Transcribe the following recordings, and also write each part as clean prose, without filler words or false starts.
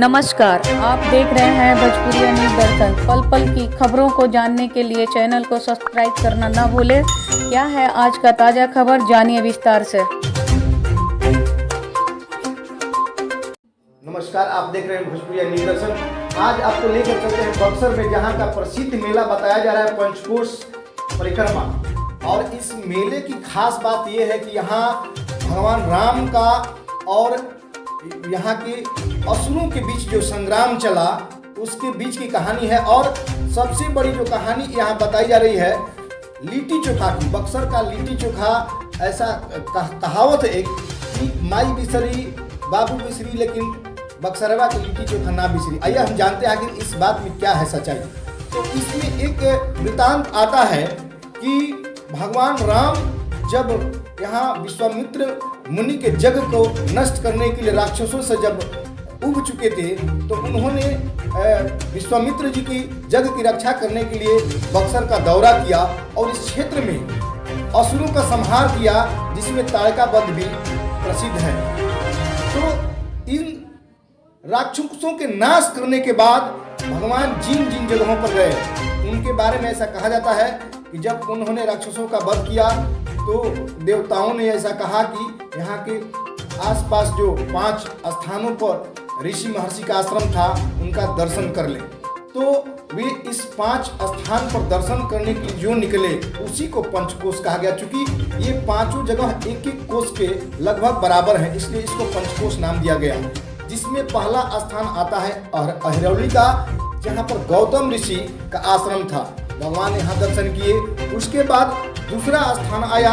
नमस्कार, आप देख रहे हैं भोजपुरिया न्यूज़ दर्शन। पल पल की खबरों को जानने के लिए चैनल को सब्सक्राइब करना ना भूलें। क्या है आज का ताज़ा खबर, जानिए विस्तार से। नमस्कार, आप देख रहे हैं भोजपुरिया न्यूज़ दर्शन। आज आपको लेकर चलते हैं बक्सर में, जहां का प्रसिद्ध मेला बताया जा रहा है पंचकोश परिक्रमा। और इस मेले की खास बात यह है कि यहाँ भगवान राम का और यहाँ के असुरों के बीच जो संग्राम चला उसके बीच की कहानी है। और सबसे बड़ी जो कहानी यहाँ बताई जा रही है लिट्टी चोखा की। बक्सर का लिट्टी चोखा, ऐसा कहावत है एक कि माई बिसरी बाबू बिसरी लेकिन बक्सरवा की लिट्टी चोखा ना बिसरी। आइए हम जानते हैं आखिर इस बात में क्या है सच्चाई। तो इसमें एक वृतांत आता है कि भगवान राम जब यहाँ विश्वामित्र मुनि के जग को नष्ट करने के लिए राक्षसों से जब उब चुके थे, तो उन्होंने विश्वामित्र जी की जग की रक्षा करने के लिए बक्सर का दौरा किया और इस क्षेत्र में असुरों का संहार किया, जिसमें ताड़का वध भी प्रसिद्ध है। तो इन राक्षसों के नाश करने के बाद भगवान जिन जिन जगहों पर गए उनके बारे में ऐसा कहा जाता है कि जब उन्होंने राक्षसों का वध किया तो देवताओं ने ऐसा कहा कि यहाँ के आसपास जो 5 स्थानों पर ऋषि महर्षि का आश्रम था उनका दर्शन कर लें। तो वे इस 5 स्थान पर दर्शन करने के लिए जो निकले उसी को पंचकोश कहा गया। चूंकि ये 5 जगह एक एक कोश के लगभग बराबर है, इसलिए इसको पंचकोश नाम दिया गया। जिसमें पहला स्थान आता है अहिरौली का, जहाँ पर गौतम ऋषि का आश्रम था, भगवान यहाँ दर्शन किए। उसके बाद दूसरा स्थान आया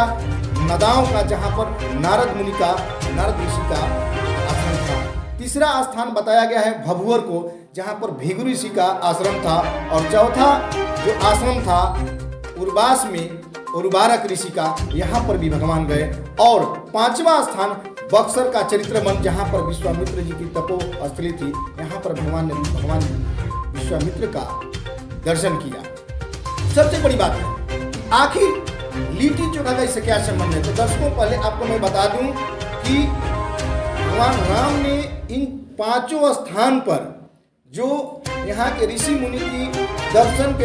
नदाओं का, जहाँ पर नारद ऋषि का आश्रम था। तीसरा स्थान बताया गया है भभुवर को, जहाँ पर भृगु ऋषि का आश्रम था। और चौथा जो आश्रम था उर्वास में उर्वारक ऋषि का, यहाँ पर भी भगवान गए। और 5वां स्थान बक्सर का चरित्र वन, जहाँ पर विश्वामित्र जी की तपोस्थली थी, यहाँ पर भगवान विश्वामित्र का दर्शन किया। सबसे बड़ी बात है आखिर लिट्टी चोखा का इससे क्या संबंध है। तो दर्शकों, पहले आपको मैं बता दूं कि भगवान राम ने इन 5 स्थान पर जो यहाँ के ऋषि मुनि की दर्शन के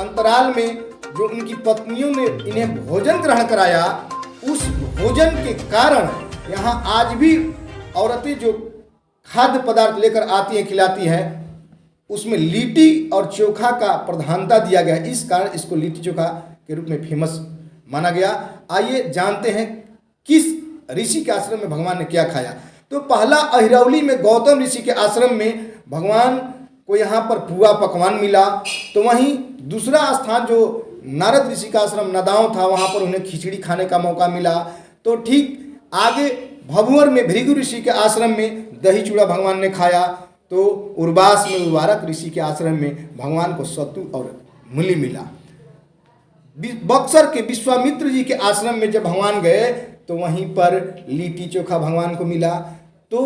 अंतराल में जो उनकी पत्नियों ने इन्हें भोजन ग्रहण कराया, उस भोजन के कारण यहाँ आज भी औरतें जो खाद्य पदार्थ लेकर आती हैं, खिलाती हैं, उसमें लिट्टी और चोखा का प्रधानता दिया गया। इस कारण इसको लिट्टी चोखा के रूप में फेमस माना गया। आइए जानते हैं किस ऋषि के आश्रम में भगवान ने क्या खाया। तो पहला अहिरौली में गौतम ऋषि के आश्रम में भगवान को यहाँ पर पुआ पकवान मिला। तो वहीं दूसरा स्थान जो नारद ऋषि का आश्रम नदाओं था, वहाँ पर उन्हें खिचड़ी खाने का मौका मिला। तो ठीक आगे भभुवर में भृगु ऋषि के आश्रम में दही चूड़ा भगवान ने खाया। तो उर्वास में उर्वारक ऋषि के आश्रम में भगवान को सत्तू और मूली मिला। बक्सर के विश्वामित्र जी के आश्रम में जब भगवान गए तो वहीं पर लिट्टी चोखा भगवान को मिला। तो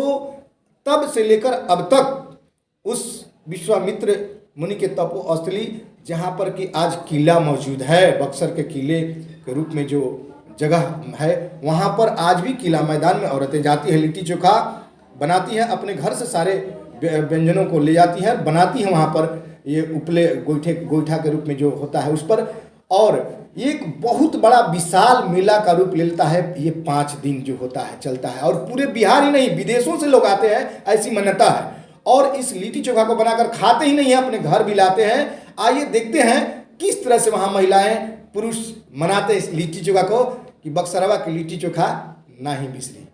तब से लेकर अब तक उस विश्वामित्र मुनि के तपोस्थली, जहाँ पर कि आज किला मौजूद है, बक्सर के किले के रूप में जो जगह है, वहाँ पर आज भी किला मैदान में औरतें जाती हैं, लिट्टी चोखा बनाती हैं, अपने घर से सारे व्यंजनों को ले जाती हैं, बनाती हैं वहाँ पर। ये उपले गोईठा के रूप में जो होता है उस पर। और एक बहुत बड़ा विशाल मेला का रूप लेता है। ये 5 दिन जो होता है चलता है, और पूरे बिहार ही नहीं विदेशों से लोग आते हैं, ऐसी मान्यता है। और इस लिट्टी चोखा को बनाकर खाते ही नहीं है, अपने घर भी लाते हैं। आइए देखते हैं किस तरह से वहाँ महिलाएं पुरुष मनाते इस लिट्टी चोखा को, कि बक्सरवा की लिट्टी चोखा ना ही बिसरी।